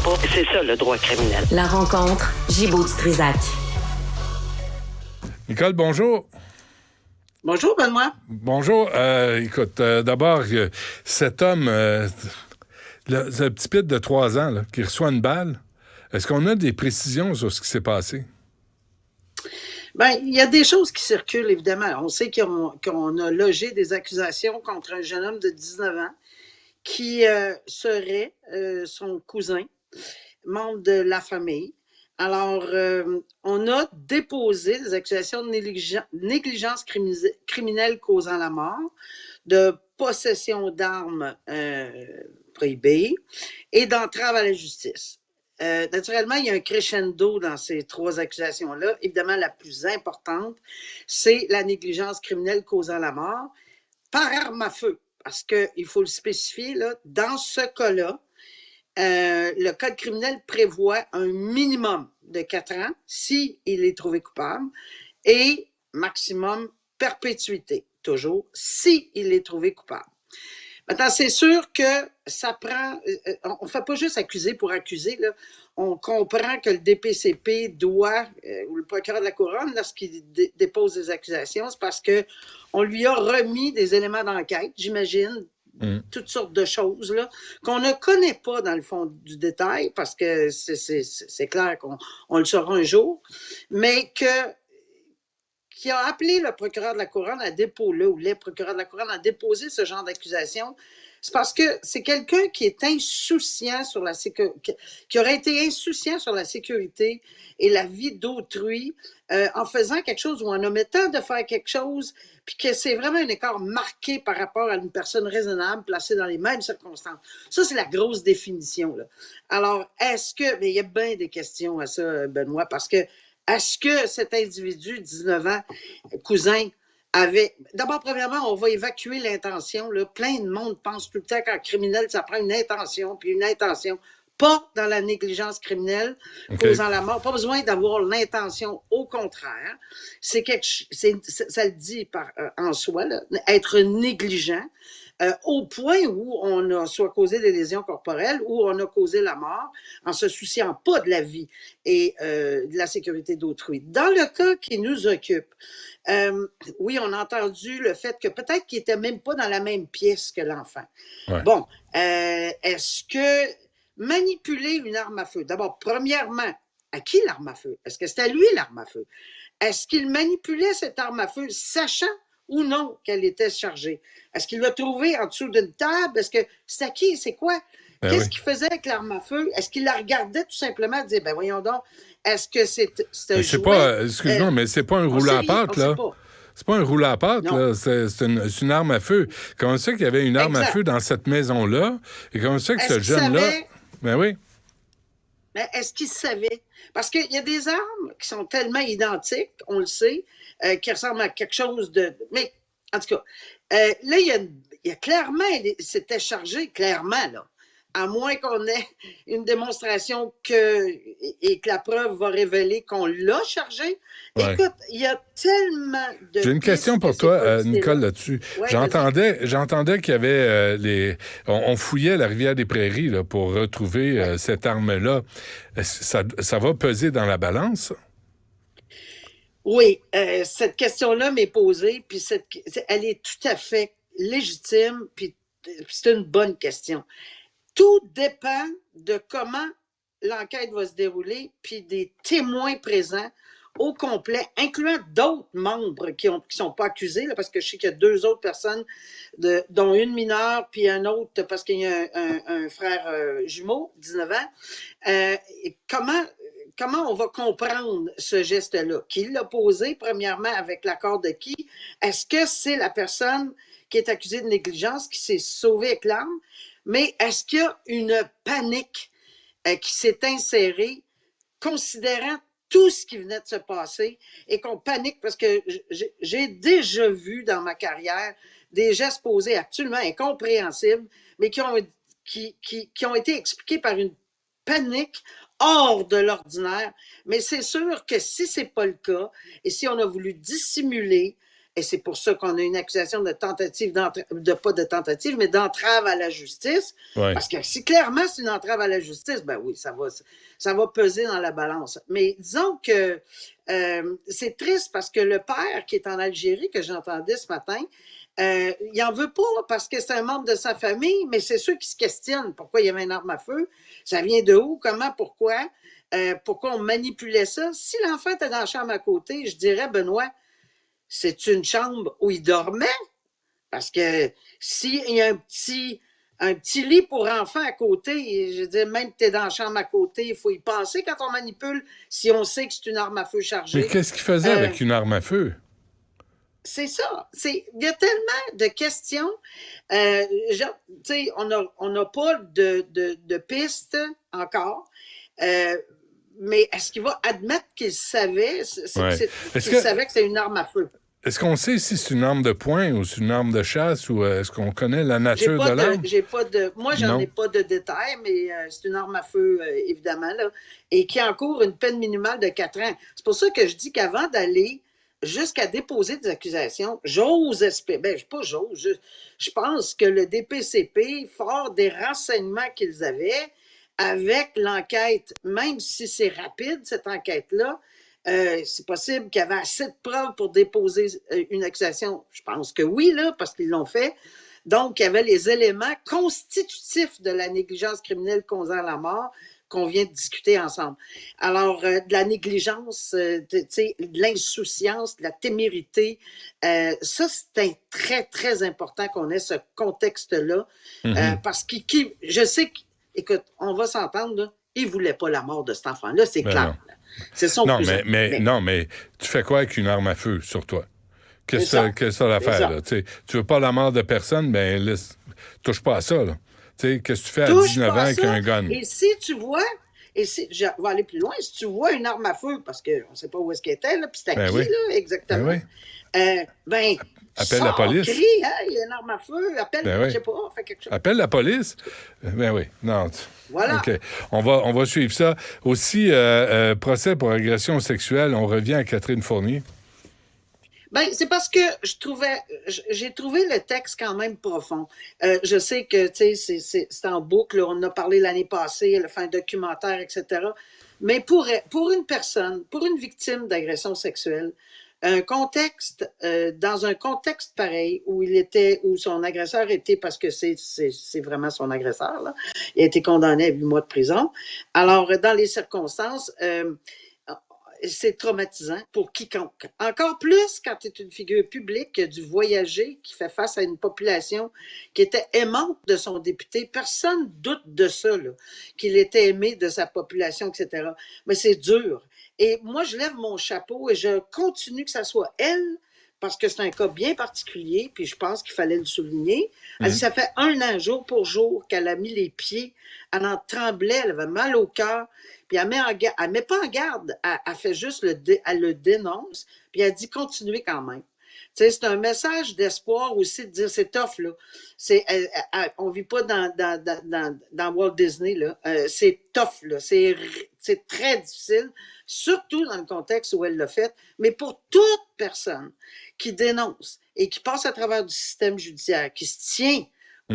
pas. C'est ça, le droit criminel. La rencontre, Gibault-Strizac. Nicole, bonjour. Bonjour, Benoît. Bonjour. Écoute, d'abord, cet homme, ce petit pit de 3 ans là, qui reçoit une balle, est-ce qu'on a des précisions sur ce qui s'est passé? Bien, il y a des choses qui circulent, évidemment. On sait qu'on a logé des accusations contre un jeune homme de 19 ans qui serait son cousin, membre de la famille. Alors, on a déposé des accusations de négligence criminelle causant la mort, de possession d'armes prohibées et d'entrave à la justice. Naturellement, il y a un crescendo dans ces 3 accusations-là. Évidemment, la plus importante, c'est la négligence criminelle causant la mort par arme à feu. Parce qu'il faut le spécifier, là, dans ce cas-là, le code criminel prévoit un minimum de 4 ans s'il est trouvé coupable et maximum perpétuité, toujours, s'il est trouvé coupable. Maintenant, c'est sûr que ça prend... on ne fait pas juste accuser pour accuser, là. On comprend que le DPCP doit, ou le procureur de la Couronne, lorsqu'il dépose des accusations, c'est parce qu'on lui a remis des éléments d'enquête, j'imagine, toutes sortes de choses là, qu'on ne connaît pas dans le fond du détail, parce que c'est clair qu'on le saura un jour, mais qui a appelé le procureur de la Couronne à déposer, ou les procureurs de la Couronne à déposer ce genre d'accusation, c'est parce que c'est quelqu'un qui est insouciant sur la sécurité, qui aurait été insouciant sur la sécurité et la vie d'autrui en faisant quelque chose ou en omettant de faire quelque chose, puis que c'est vraiment un écart marqué par rapport à une personne raisonnable placée dans les mêmes circonstances. Ça, c'est la grosse définition, là. Alors, mais il y a bien des questions à ça, Benoît, parce que est-ce que cet individu, 19 ans, cousin, avait... D'abord, premièrement, on va évacuer l'intention, là. Plein de monde pense tout le temps qu'en criminel, ça prend une intention, puis une intention. Pas dans la négligence criminelle causant la mort. Pas besoin d'avoir l'intention. Au contraire, ça le dit en soi, là, être négligent. Au point où on a soit causé des lésions corporelles ou on a causé la mort en se souciant pas de la vie et de la sécurité d'autrui. Dans le cas qui nous occupe, oui, on a entendu le fait que peut-être qu'il n'était même pas dans la même pièce que l'enfant. Ouais. Bon, est-ce que manipuler une arme à feu, d'abord, premièrement, à qui l'arme à feu? Est-ce que c'était à lui l'arme à feu? Est-ce qu'il manipulait cette arme à feu sachant ou non qu'elle était chargée? Est-ce qu'il l'a trouvée en dessous d'une table? Est-ce que c'est à qui? C'est quoi? Qu'est-ce qu'il faisait avec l'arme à feu? Est-ce qu'il la regardait tout simplement et disait, ben voyons donc, est-ce que c'est un jouet? Excuse-moi, mais c'est pas un rouleau à pâte, là. C'est pas un rouleau à pâte, là. C'est une arme à feu. Comment ça qu'il y avait une arme à feu dans cette maison-là? Et comment ça que ce jeune-là... Ben oui. Mais est-ce qu'il savait? Parce qu'il y a des armes qui sont tellement identiques, on le sait, qui ressemblent à quelque chose de... Mais, en tout cas, là, il y a clairement... C'était chargé, clairement, là. À moins qu'on ait une démonstration et que la preuve va révéler qu'on l'a chargé. Ouais. Écoute, il y a tellement de... J'ai une question pour toi, Nicole, là-dessus. Ouais, j'entendais qu'il y avait on fouillait la rivière des Prairies là, pour retrouver cette arme-là. Ça va peser dans la balance? Oui, cette question-là m'est posée, puis elle est tout à fait légitime, puis c'est une bonne question. Tout dépend de comment l'enquête va se dérouler, puis des témoins présents au complet, incluant d'autres membres qui sont pas accusés, là, parce que je sais qu'il y a 2 autres personnes, dont une mineure, puis un autre, parce qu'il y a un frère jumeau, 19 ans. Comment on va comprendre ce geste-là? Qui l'a posé, premièrement, avec l'accord de qui? Est-ce que c'est la personne qui est accusée de négligence, qui s'est sauvée avec l'arme? Mais est-ce qu'il y a une panique qui s'est insérée, considérant tout ce qui venait de se passer, et qu'on panique? Parce que j'ai déjà vu dans ma carrière des gestes posés absolument incompréhensibles, mais qui ont été expliqués par une panique hors de l'ordinaire. Mais c'est sûr que si ce n'est pas le cas, et si on a voulu dissimuler et c'est pour ça qu'on a une accusation de tentative, pas de tentative, mais d'entrave à la justice. Ouais. Parce que si clairement c'est une entrave à la justice, ben oui, ça va peser dans la balance. Mais disons que c'est triste parce que le père qui est en Algérie, que j'entendais ce matin, il en veut pas parce que c'est un membre de sa famille, mais c'est ceux qui se questionnent pourquoi il y avait une arme à feu. Ça vient de où? Comment? Pourquoi? Pourquoi on manipulait ça? Si l'enfant était dans la chambre à côté, je dirais, Benoît, c'est une chambre où il dormait? Parce que s'il y a un petit lit pour enfants à côté, je veux dire, même que tu es dans la chambre à côté, il faut y penser quand on manipule, si on sait que c'est une arme à feu chargée. Mais qu'est-ce qu'il faisait avec une arme à feu? C'est ça. Il y a tellement de questions. On n'a pas de pistes encore. Mais est-ce qu'il va admettre qu'il savait, savait que c'est une arme à feu? Est-ce qu'on sait si c'est une arme de poing ou c'est une arme de chasse ou est-ce qu'on connaît la nature de l'arme? Moi, j'en ai pas de détails, mais c'est une arme à feu, évidemment, là, et qui encourt une peine minimale de 4 ans. C'est pour ça que je dis qu'avant d'aller jusqu'à déposer des accusations, j'ose espérer, je pense que le DPCP, fort des renseignements qu'ils avaient, avec l'enquête, même si c'est rapide, cette enquête-là, c'est possible qu'il y avait assez de preuves pour déposer une accusation. Je pense que oui, là, parce qu'ils l'ont fait. Donc, il y avait les éléments constitutifs de la négligence criminelle causant la mort qu'on vient de discuter ensemble. Alors, de la négligence, de l'insouciance, de la témérité, ça, c'est très, très important qu'on ait ce contexte-là. Parce que je sais écoute, on va s'entendre, là, il ne voulait pas la mort de cet enfant-là, c'est clair. Non. C'est son cousin. Non, mais tu fais quoi avec une arme à feu sur toi? Qu'est-ce que ça l'affaire, là? Tu veux pas la mort de personne, ben touche pas à ça, là. Qu'est-ce que tu fais à 19 ans avec un gun? Et si tu vois, je vais aller plus loin, si tu vois une arme à feu, parce qu'on ne sait pas où est-ce qu'elle était, là, puis c'était à qui, là, exactement? Appelle la police. Crie, il y a une arme à feu, je sais pas, fais quelque chose. Appelle la police. Ben oui, non. Voilà. OK. On va suivre ça. Aussi, procès pour agression sexuelle, on revient à Catherine Fournier. Ben, c'est parce que j'ai trouvé le texte quand même profond. Je sais que, c'est en boucle, on en a parlé l'année passée, elle a fait un documentaire, etc. Mais pour une personne, pour une victime d'agression sexuelle, dans un contexte pareil où son agresseur était, parce que c'est vraiment son agresseur, là, il a été condamné à 8 mois de prison. Alors, dans les circonstances, c'est traumatisant pour quiconque. Encore plus quand tu es une figure publique qui a dû voyager, qui fait face à une population qui était aimante de son député. Personne ne doute de ça, là, qu'il était aimé de sa population, etc. Mais c'est dur. Et moi, je lève mon chapeau et je continue que ça soit elle, parce que c'est un cas bien particulier, puis je pense qu'il fallait le souligner. Elle dit, ça fait 1 an, jour pour jour, qu'elle a mis les pieds, elle en tremblait, elle avait mal au cœur, puis elle met pas en garde, elle fait juste elle le dénonce, puis elle dit, continuez quand même. Tu sais, c'est un message d'espoir aussi de dire, c'est tough, là. On vit pas dans Walt Disney, là. C'est tough, là. C'est très difficile, surtout dans le contexte où elle l'a fait, mais pour toute personne qui dénonce et qui passe à travers du système judiciaire, qui se tient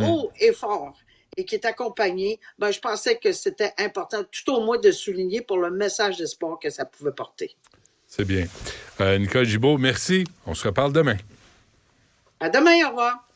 haut et fort et qui est accompagnée, je pensais que c'était important, tout au moins, de souligner pour le message d'espoir que ça pouvait porter. C'est bien. Nicole Gibault, merci. On se reparle demain. À demain, au revoir.